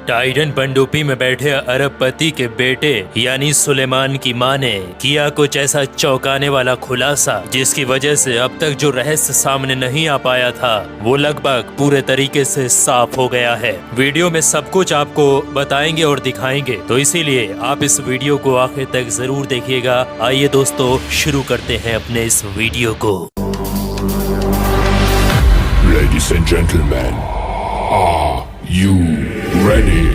Titan पनडुब्बी में बैठे अरबपति के बेटे यानी सुलेमान की मां ने किया कुछ ऐसा चौंकाने वाला खुलासा जिसकी वजह से अब तक जो रहस्य सामने नहीं आ पाया था वो लगभग पूरे तरीके से साफ हो गया है। वीडियो में सब कुछ आपको बताएंगे और दिखाएंगे, तो इसीलिए आप इस वीडियो को आखिर तक जरूर देखिएगा। आइए दोस्तों, शुरू करते हैं अपने इस वीडियो को। Ladies and gentlemen, are you ready?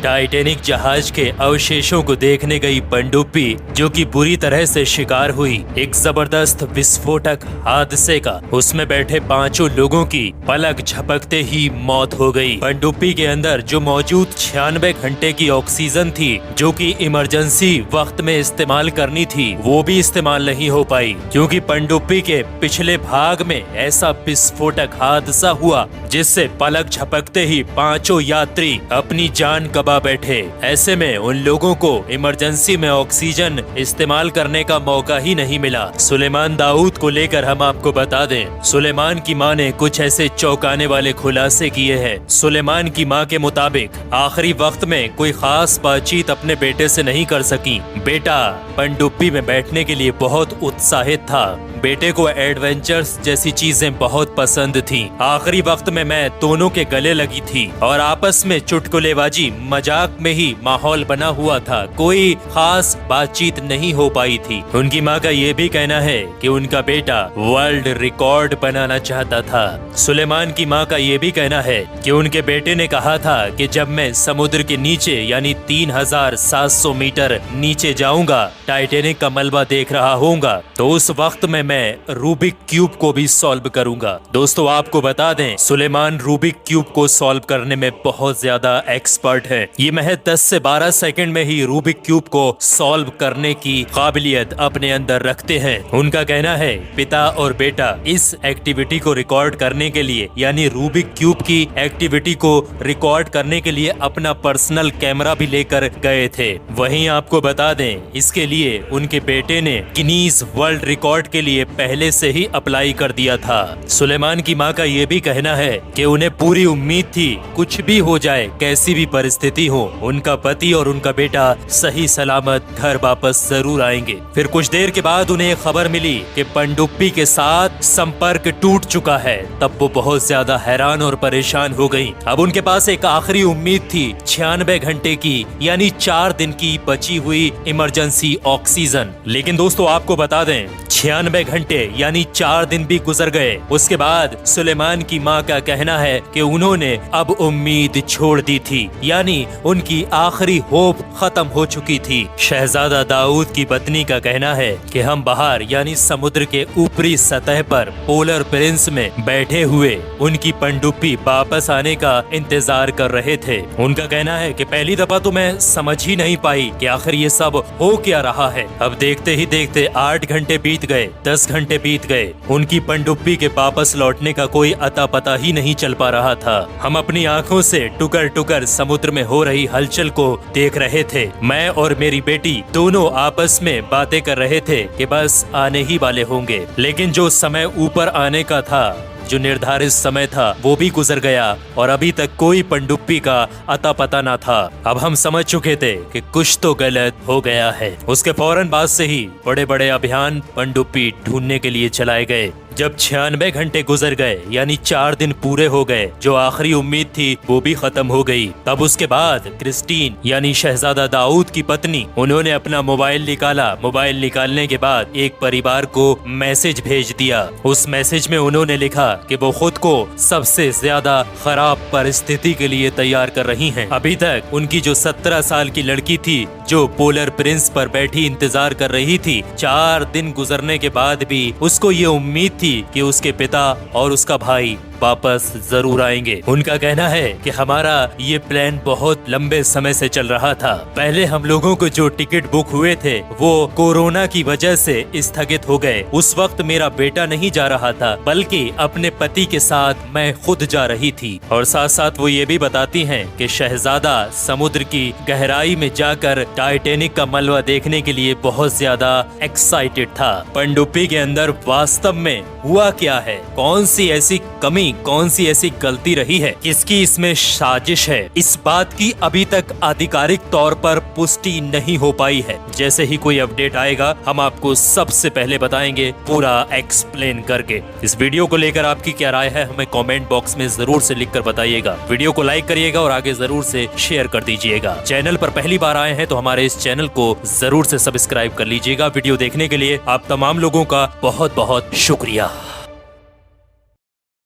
Titanic जहाज के अवशेषों को देखने गई पनडुब्बी जो कि बुरी तरह से शिकार हुई एक जबरदस्त विस्फोटक हादसे का, उसमें बैठे पांचों लोगों की पलक झपकते ही मौत हो गई। पनडुब्बी के अंदर जो मौजूद 96 घंटे की ऑक्सीजन थी जो कि इमरजेंसी वक्त में इस्तेमाल करनी थी, वो भी इस्तेमाल नहीं हो पाई क्योंकि पनडुब्बी के पिछले भाग में ऐसा विस्फोटक हादसा हुआ जिससे पलक झपकते ही पांचों यात्री अपनी जान गवा बैठे। ऐसे में उन लोगों को इमरजेंसी में ऑक्सीजन इस्तेमाल करने का मौका ही नहीं मिला। सुलेमान दाऊद को लेकर हम आपको बता दें, सुलेमान की मां ने कुछ ऐसे चौंकाने वाले खुलासे किए हैं। सुलेमान की मां के मुताबिक आखिरी वक्त में कोई खास बातचीत अपने बेटे से नहीं कर सकी। बेटा पनडुब्बी में बैठने के लिए बहुत उत्साहित था। बेटे को एडवेंचर्स जैसी चीजें बहुत पसंद थी। आखिरी वक्त में मैं दोनों के गले लगी थी और आपस में चुटकुलेबाजी मजाक में ही माहौल बना हुआ था। कोई खास बातचीत नहीं हो पाई थी। उनकी मां का ये भी कहना है कि उनका बेटा वर्ल्ड रिकॉर्ड बनाना चाहता था। सुलेमान की मां का ये भी कहना है कि उनके बेटे ने कहा था कि जब मैं समुद्र के नीचे यानी 3700 मीटर नीचे जाऊंगा, टाइटैनिक का मलबा देख रहा होऊंगा, तो उस वक्त में मैं रूबिक क्यूब को भी सॉल्व करूंगा। दोस्तों आपको बता दें, सुलेमान रूबिक क्यूब को सॉल्व करने में बहुत ज्यादा एक्सपर्ट है। ये महज 10 से 12 सेकंड में ही रूबिक क्यूब को सॉल्व करने की काबिलियत अपने अंदर रखते हैं। उनका कहना है पिता और बेटा इस एक्टिविटी को रिकॉर्ड करने के लिए यानी रूबिक क्यूब की एक्टिविटी को रिकॉर्ड करने के लिए अपना पर्सनल कैमरा भी लेकर गए थे। वहीं आपको बता दें, इसके लिए उनके बेटे ने गिनीज वर्ल्ड रिकॉर्ड के लिए पहले से ही अप्लाई कर दिया था। सुलेमान की मां का ये भी कहना है कि उन्हें पूरी उम्मीद थी कुछ भी हो जाए, कैसी भी परिस्थिति हो, उनका पति और उनका बेटा सही सलामत घर वापस जरूर आएंगे। फिर कुछ देर के बाद उन्हें खबर मिली कि पनडुब्बी के साथ संपर्क टूट चुका है। तब वो बहुत ज्यादा हैरान और परेशान हो गई। अब उनके पास एक आखिरी उम्मीद थी 96 घंटे की यानी 4 दिन की बची हुई इमरजेंसी ऑक्सीजन। लेकिन दोस्तों आपको बता दें, 96 घंटे यानी 4 दिन भी गुजर गए। उसके बाद सुलेमान की मां का कहना है कि उन्होंने अब उम्मीद छोड़ दी थी, यानी उनकी आखिरी होप खत्म हो चुकी थी। शहजादा दाऊद की पत्नी का कहना है कि हम बाहर यानी समुद्र के ऊपरी सतह पर पोलर प्रिंस में बैठे हुए उनकी पनडुब्बी वापस आने का इंतजार कर रहे थे। उनका कहना है कि पहली दफा तो मैं समझ ही नहीं पाई कि आखिर ये सब हो क्या रहा है। अब देखते ही देखते 8 घंटे बीत गए, 10 घंटे बीत गए। उनकी पनडुब्बी के वापस लौटने का कोई अता पता ही नहीं चल पा रहा था। हम अपनी आंखों से टुकर टुकर समुद्र में हो रही हलचल को देख रहे थे। मैं और मेरी बेटी दोनों आपस में बातें कर रहे थे कि बस आने ही वाले होंगे। लेकिन जो समय ऊपर आने का था, जो निर्धारित समय था, वो भी गुजर गया और अभी तक कोई पनडुब्बी का अता पता ना था। अब हम समझ चुके थे कि कुछ तो गलत हो गया है। उसके फौरन बाद से ही बड़े बड़े अभियान पनडुब्बी ढूंढने के लिए चलाए गए। जब 96 घंटे गुजर गए यानी 4 दिन पूरे हो गए, जो आखिरी उम्मीद थी वो भी खत्म हो गई। तब उसके बाद क्रिस्टीन यानी शहजादा दाऊद की पत्नी, उन्होंने अपना मोबाइल निकाला। मोबाइल निकालने के बाद एक परिवार को मैसेज भेज दिया। उस मैसेज में उन्होंने लिखा कि वो खुद को सबसे ज्यादा खराब परिस्थिति के लिए तैयार कर रही हैं। अभी तक उनकी जो 17 साल की लड़की थी जो पोलर प्रिंस पर बैठी इंतजार कर रही थी, 4 दिन गुजरने के बाद भी उसको ये उम्मीद थी कि उसके पिता और उसका भाई वापस जरूर आएंगे। उनका कहना है कि हमारा ये प्लान बहुत लंबे समय से चल रहा था। पहले हम लोगों को जो टिकट बुक हुए थे वो कोरोना की वजह से स्थगित हो गए। उस वक्त मेरा बेटा नहीं जा रहा था बल्कि अपने पति के साथ मैं खुद जा रही थी। और साथ साथ वो ये भी बताती हैं कि शहजादा समुद्र की गहराई में जाकर टाइटैनिक का मलबा देखने के लिए बहुत ज्यादा एक्साइटेड था। पनडुब्बी के अंदर वास्तव में हुआ क्या है, कौन सी ऐसी कमी, कौन सी ऐसी गलती रही है, किसकी इसमें साजिश है, इस बात की अभी तक आधिकारिक तौर पर पुष्टि नहीं हो पाई है। जैसे ही कोई अपडेट आएगा हम आपको सबसे पहले बताएंगे, पूरा एक्सप्लेन करके। इस वीडियो को लेकर आपकी क्या राय है हमें कमेंट बॉक्स में जरूर से लिखकर बताइएगा। वीडियो को लाइक करिएगा और आगे जरूर से शेयर कर दीजिएगा। चैनल पर पहली बार आए हैं तो हमारे इस चैनल को जरूर से सब्सक्राइब कर लीजिएगा। वीडियो देखने के लिए आप तमाम लोगों का बहुत बहुत शुक्रिया।